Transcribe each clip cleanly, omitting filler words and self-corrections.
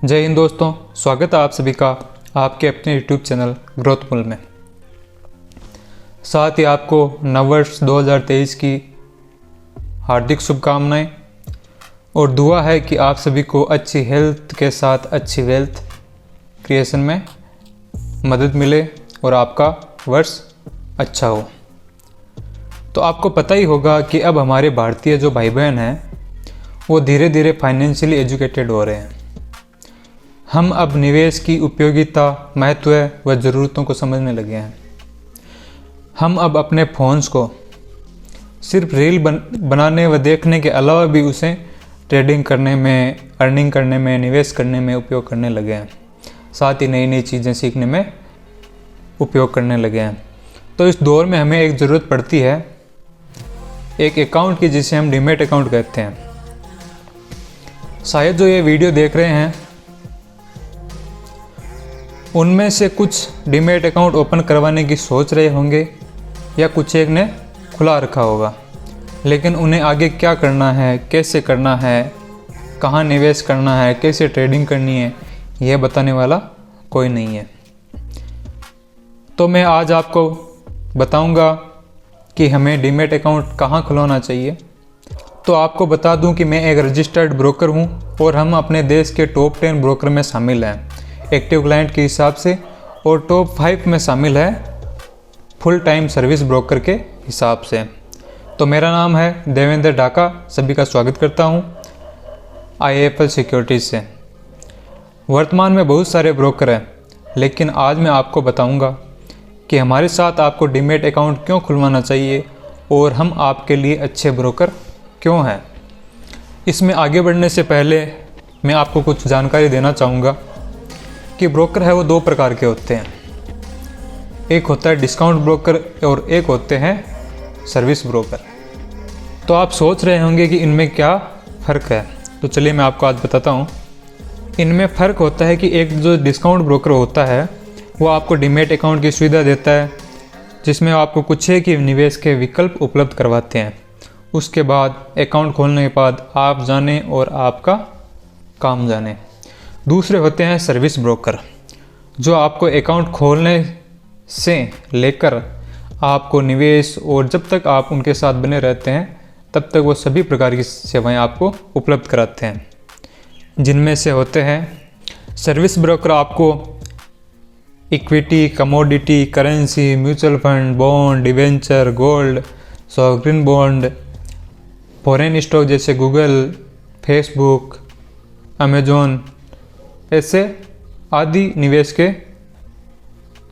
जय हिंद दोस्तों, स्वागत है आप सभी का आपके अपने यूट्यूब चैनल ग्रोथफुल में। साथ ही आपको नववर्ष 2023 की हार्दिक शुभकामनाएं और दुआ है कि आप सभी को अच्छी हेल्थ के साथ अच्छी वेल्थ क्रिएशन में मदद मिले और आपका वर्ष अच्छा हो। तो आपको पता ही होगा कि अब हमारे भारतीय जो भाई बहन हैं वो धीरे धीरे फाइनेंशियली एजुकेटेड हो रहे हैं। हम अब निवेश की उपयोगिता, महत्व व ज़रूरतों को समझने लगे हैं। हम अब अपने फ़ोन्स को सिर्फ रील बनाने व देखने के अलावा भी उसे ट्रेडिंग करने में, अर्निंग करने में, निवेश करने में उपयोग करने लगे हैं। साथ ही नई नई चीज़ें सीखने में उपयोग करने लगे हैं। तो इस दौर में हमें एक ज़रूरत पड़ती है एक अकाउंट की, जिसे हम डीमैट अकाउंट कहते हैं। शायद जो ये वीडियो देख रहे हैं उनमें से कुछ डीमैट अकाउंट ओपन करवाने की सोच रहे होंगे या कुछ एक ने खुला रखा होगा, लेकिन उन्हें आगे क्या करना है, कैसे करना है, कहाँ निवेश करना है, कैसे ट्रेडिंग करनी है, यह बताने वाला कोई नहीं है। तो मैं आज आपको बताऊंगा कि हमें डीमैट अकाउंट कहाँ खुलवाना चाहिए। तो आपको बता दूं कि मैं एक रजिस्टर्ड ब्रोकर हूं और हम अपने देश के टॉप 10 ब्रोकर में शामिल हैं एक्टिव क्लाइंट के हिसाब से, और टॉप 5 में शामिल है फुल टाइम सर्विस ब्रोकर के हिसाब से। तो मेरा नाम है देवेंद्र ढाका, सभी का स्वागत करता हूं IIFL सिक्योरिटीज़ से। वर्तमान में बहुत सारे ब्रोकर हैं, लेकिन आज मैं आपको बताऊंगा कि हमारे साथ आपको डीमैट अकाउंट क्यों खुलवाना चाहिए और हम आपके लिए अच्छे ब्रोकर क्यों हैं। इसमें आगे बढ़ने से पहले मैं आपको कुछ जानकारी देना चाहूँगा कि ब्रोकर है वो दो प्रकार के होते हैं। एक होता है डिस्काउंट ब्रोकर और एक होते हैं सर्विस ब्रोकर। तो आप सोच रहे होंगे कि इनमें क्या फ़र्क है, तो चलिए मैं आपको आज बताता हूँ। इनमें फ़र्क होता है कि एक जो डिस्काउंट ब्रोकर होता है वो आपको डीमैट अकाउंट की सुविधा देता है, जिसमें आपको कुछ एक ही निवेश के विकल्प उपलब्ध करवाते हैं। उसके बाद अकाउंट खोलने के बाद आप जाने और आपका काम जाने। दूसरे होते हैं सर्विस ब्रोकर, जो आपको अकाउंट खोलने से लेकर आपको निवेश और जब तक आप उनके साथ बने रहते हैं तब तक वो सभी प्रकार की सेवाएं आपको उपलब्ध कराते हैं। जिनमें से होते हैं सर्विस ब्रोकर आपको equity, commodity, currency, mutual fund, bond, debenture, gold, sovereign bond, foreign stock जैसे गूगल, फेसबुक, अमेजोन, ऐसे आदि निवेश के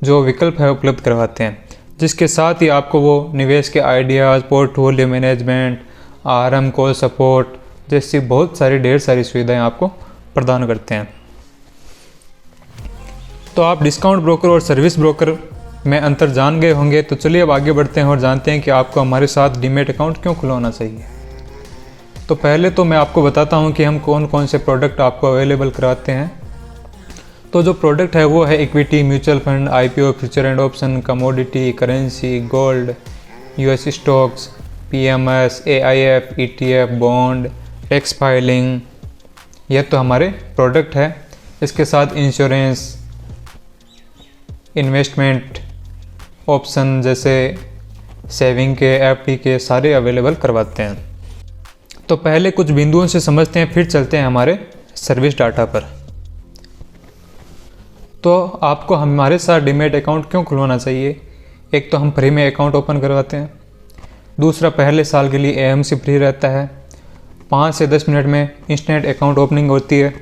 जो विकल्प है उपलब्ध करवाते हैं। जिसके साथ ही आपको वो निवेश के ideas, portfolio management, RM call support जैसी बहुत सारी ढेर सारी सुविधाएं आपको प्रदान करते हैं। तो आप डिस्काउंट ब्रोकर और सर्विस ब्रोकर में अंतर जान गए होंगे। तो चलिए अब आगे बढ़ते हैं और जानते हैं कि आपको हमारे साथ डीमैट अकाउंट क्यों खुलवाना चाहिए। तो पहले तो मैं आपको बताता हूं कि हम कौन कौन से प्रोडक्ट आपको अवेलेबल कराते हैं। तो जो प्रोडक्ट है वो है equity, mutual fund, IPO, future and option, commodity, currency, gold, US stocks, PMS, AIF, ETF, bond, tax filing, यह तो हमारे प्रोडक्ट है। इसके साथ इंश्योरेंस, इन्वेस्टमेंट ऑप्शन जैसे सेविंग के, FD के सारे अवेलेबल करवाते हैं। तो पहले कुछ बिंदुओं से समझते हैं, फिर चलते हैं हमारे सर्विस डाटा पर। तो आपको हमारे साथ डीमैट अकाउंट क्यों खुलवाना चाहिए। एक तो हम फ्री में अकाउंट ओपन करवाते हैं। दूसरा, पहले साल के लिए AMC फ्री रहता है। 5 से 10 मिनट में इंस्टेंट अकाउंट ओपनिंग होती है।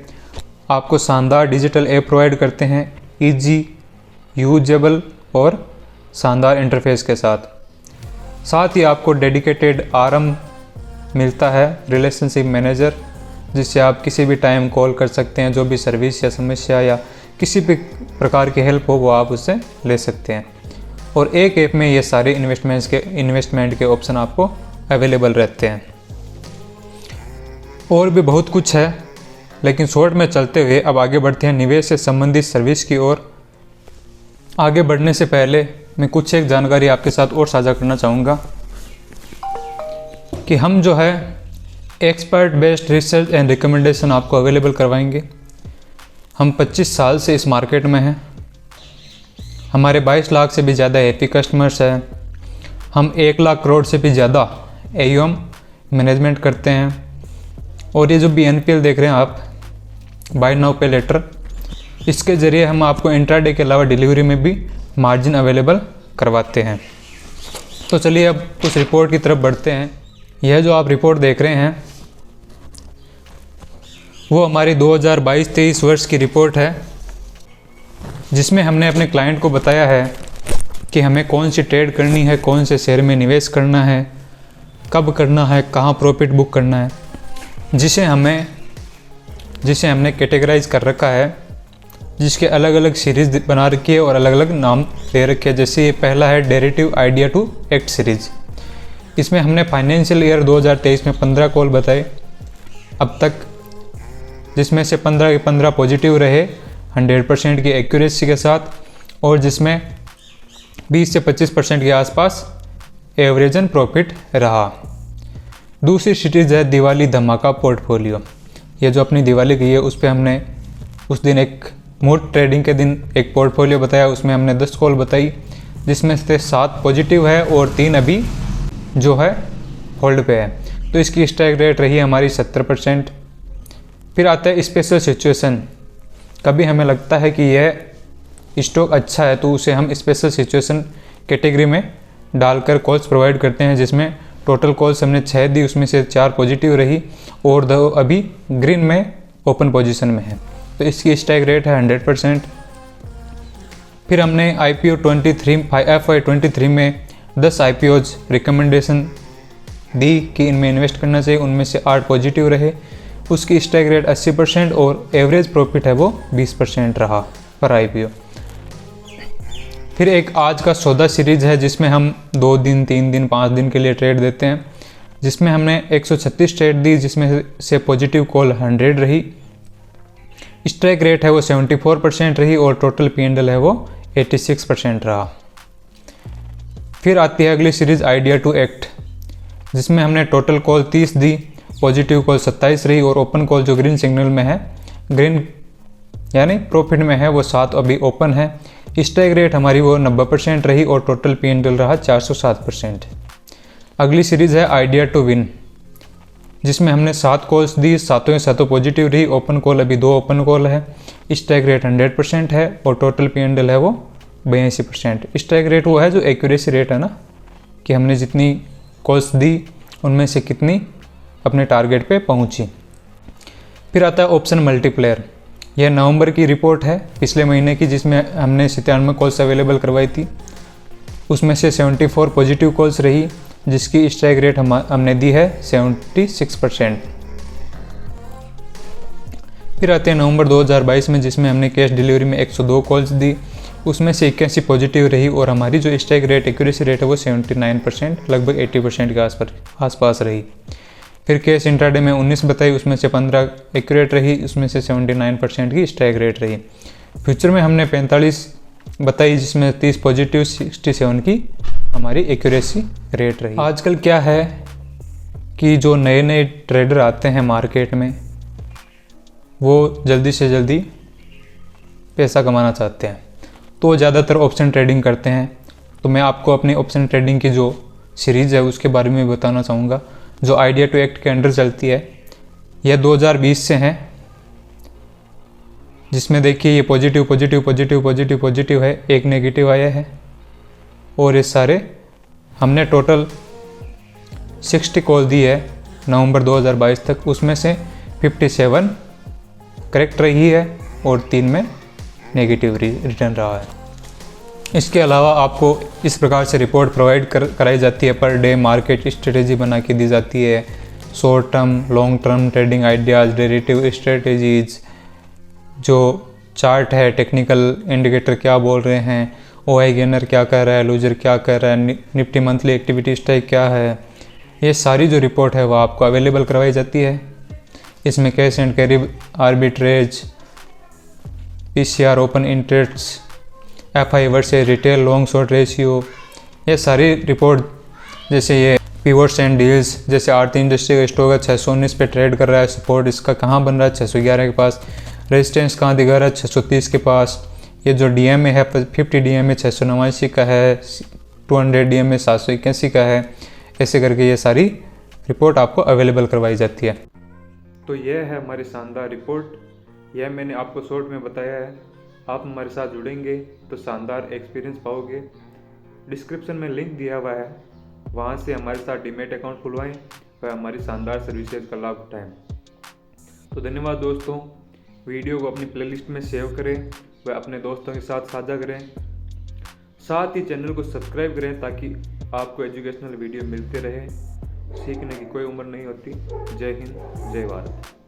आपको शानदार डिजिटल ऐप प्रोवाइड करते हैं, ईजी, यूजेबल और शानदार इंटरफेस के साथ ही आपको डेडिकेटेड RM मिलता है, रिलेशनशिप मैनेजर, जिससे आप किसी भी टाइम कॉल कर सकते हैं। जो भी सर्विस या समस्या या किसी भी प्रकार की हेल्प हो वो आप उससे ले सकते हैं। और एक ऐप में ये सारे इन्वेस्टमेंट के ऑप्शन आपको अवेलेबल रहते हैं। और भी बहुत कुछ है, लेकिन शॉर्ट में चलते हुए अब आगे बढ़ते हैं निवेश से संबंधित सर्विस की ओर। आगे बढ़ने से पहले मैं कुछ एक जानकारी आपके साथ और साझा करना चाहूँगा कि हम जो है expert based research and recommendation आपको अवेलेबल करवाएंगे। हम 25 साल से इस मार्केट में हैं। हमारे 22 लाख से भी ज़्यादा हैप्पी कस्टमर्स हैं। हम 1 लाख करोड़ से भी ज़्यादा AUM मैनेजमेंट करते हैं। और ये जो BNPL देख रहे हैं आप, बाय नाउ पे लेटर, इसके ज़रिए हम आपको इंट्राडे के अलावा डिलीवरी में भी मार्जिन अवेलेबल करवाते हैं। तो चलिए अब उस रिपोर्ट की तरफ बढ़ते हैं। यह जो आप रिपोर्ट देख रहे हैं वो हमारी 2022-23 वर्ष की रिपोर्ट है, जिसमें हमने अपने क्लाइंट को बताया है कि हमें कौन सी ट्रेड करनी है, कौन से शेयर में निवेश करना है, कब करना है, कहाँ प्रॉफिट बुक करना है, जिसे हमने कैटेगराइज कर रखा है, जिसके अलग अलग सीरीज़ बना रखी है और अलग अलग नाम दे रखे हैं। जैसे ये पहला है derivative idea to act series. इसमें हमने फाइनेंशियल ईयर 2023 में 15 कॉल बताए अब तक, जिसमें से 15 के 15 पॉजिटिव रहे 100% की एक्यूरेसी के साथ, और जिसमें 20 से 25% के आसपास एवरेजन प्रॉफिट रहा। दूसरी सीरीज़ है दिवाली धमाका पोर्टफोलियो। ये जो अपनी दिवाली गई है उस पर हमने उस दिन एक मूड ट्रेडिंग के दिन एक पोर्टफोलियो बताया, उसमें हमने 10 कॉल बताई, जिसमें से 7 पॉजिटिव है और 3 अभी जो है होल्ड पे है। तो इसकी स्ट्राइक रेट रही हमारी 70%। फिर आता है स्पेशल सिचुएशन। कभी हमें लगता है कि यह स्टॉक अच्छा है तो उसे हम स्पेशल सिचुएशन कैटेगरी में डालकर कॉल्स प्रोवाइड करते हैं, जिसमें टोटल कॉल्स हमने 6 दी, उसमें से 4 पॉजिटिव रही और 2 अभी ग्रीन में ओपन पोजीशन में है। तो इसकी स्ट्राइक रेट है 100%। फिर हमने IPO 23 FY23 में 10 IPOs रिकमेंडेशन दी कि इनमें इन्वेस्ट करना चाहिए, उनमें से 8 पॉजिटिव रहे। उसकी स्ट्राइक रेट 80% और एवरेज प्रॉफिट है वो 20% रहा पर IPO। फिर एक आज का सौदा सीरीज़ है, जिसमें हम 2 दिन, 3 दिन, 5 दिन के लिए ट्रेड देते हैं, जिसमें हमने 136 ट्रेड दी, जिसमें से पॉजिटिव कॉल 100 रही। स्ट्राइक रेट है वो 74% रही और टोटल P&L है वो 86% रहा। फिर आती है अगली सीरीज़ आइडिया टू एक्ट, जिसमें हमने टोटल कॉल 30 दी, पॉजिटिव कॉल 27 रही और ओपन कॉल जो ग्रीन सिग्नल में है, ग्रीन यानी प्रॉफिट में है, वो 7 अभी ओपन है। स्ट्राइक रेट हमारी वो 90% रही और टोटल P&L रहा 407%। अगली सीरीज़ है आइडिया टू विन, जिसमें हमने 7 कॉल्स दी, 7 पॉजिटिव रही, ओपन कॉल अभी 2 ओपन कॉल है। स्ट्राइक रेट 100% है और टोटल P&L है वो 82%। स्ट्राइक रेट वो है जो एक्यूरेसी रेट है ना, कि हमने जितनी कॉल्स दी उनमें से कितनी अपने टारगेट पे पहुंची। फिर आता है ऑप्शन मल्टीप्लेयर। यह नवंबर की रिपोर्ट है पिछले महीने की, जिसमें हमने 97 कॉल्स अवेलेबल करवाई थी। उसमें से 74 पॉजिटिव कॉल्स रही, जिसकी स्ट्राइक रेट हमने दी है 76%। फिर आते हैं नवंबर 2022 में, जिसमें हमने कैश डिलीवरी में 102 कॉल्स दी, उसमें से 81 पॉजिटिव रही और हमारी जो स्ट्राइक रेट एक्यूरेसी रेट है वो 79%, लगभग 80% के आसपास रही। फिर कैश इंट्राडे में 19 बताई, उसमें से 15 एक्यूरेट रही, उसमें से 79% की स्ट्राइक रेट रही। फ्यूचर में हमने 45 बताई, जिसमें 30 पॉजिटिव, 67 की हमारी एक्यूरेसी रेट रही। आजकल क्या है कि जो नए नए ट्रेडर आते हैं मार्केट में, वो जल्दी से जल्दी पैसा कमाना चाहते हैं, तो ज़्यादातर ऑप्शन ट्रेडिंग करते हैं। तो मैं आपको अपनी ऑप्शन ट्रेडिंग की जो सीरीज़ है उसके बारे में बताना चाहूँगा, जो आइडिया टू एक्ट के अंडर चलती है। यह 2020 से है, जिसमें देखिए ये positive positive positive positive positive है, एक नेगेटिव आया है और ये सारे हमने टोटल 60 कॉल दी है नवंबर 2022 तक, उसमें से 57 करेक्ट रही है और 3 में नेगेटिव रिटर्न रहा है। इसके अलावा आपको इस प्रकार से रिपोर्ट प्रोवाइड कराई जाती है, पर डे मार्केट स्ट्रेटेजी बना के दी जाती है, short term, long term trading ideas, derivative strategies, जो चार्ट है, टेक्निकल इंडिकेटर क्या बोल रहे हैं, OI गेनर क्या कर रहा है, लूजर क्या कर रहा है, निफ्टी मंथली एक्टिविटी स्ट्राइक क्या है, ये सारी जो रिपोर्ट है वो आपको अवेलेबल करवाई जाती है। इसमें cash and carry, arbitrage, PCR, open interest, FI versus retail long short ratio, ये सारी रिपोर्ट, जैसे ये पिवट्स एंड डील्स, जैसे आरती इंडस्ट्री का स्टॉक है 619 पे ट्रेड कर रहा है, सपोर्ट इसका कहाँ बन रहा है 611 के पास, रेजिस्टेंस कहाँ दिखा रहा है 630 के पास। ये जो DMA है 50 DMA 689 का है, 200 DMA 781 का है। ऐसे करके ये सारी रिपोर्ट आपको अवेलेबल करवाई जाती है। तो यह है हमारी शानदार रिपोर्ट। यह मैंने आपको शॉर्ट में बताया है। आप हमारे साथ जुड़ेंगे तो शानदार एक्सपीरियंस पाओगे। डिस्क्रिप्शन में लिंक दिया हुआ है, वहाँ से हमारे साथ डीमैट अकाउंट खुलवाएं व हमारी शानदार सर्विसेज का लाभ उठाएं। तो धन्यवाद दोस्तों। वीडियो को अपनी प्लेलिस्ट में सेव करें व अपने दोस्तों के साथ साझा करें। साथ ही चैनल को सब्सक्राइब करें ताकि आपको एजुकेशनल वीडियो मिलते रहे। सीखने की कोई उम्र नहीं होती। जय हिंद, जय भारत।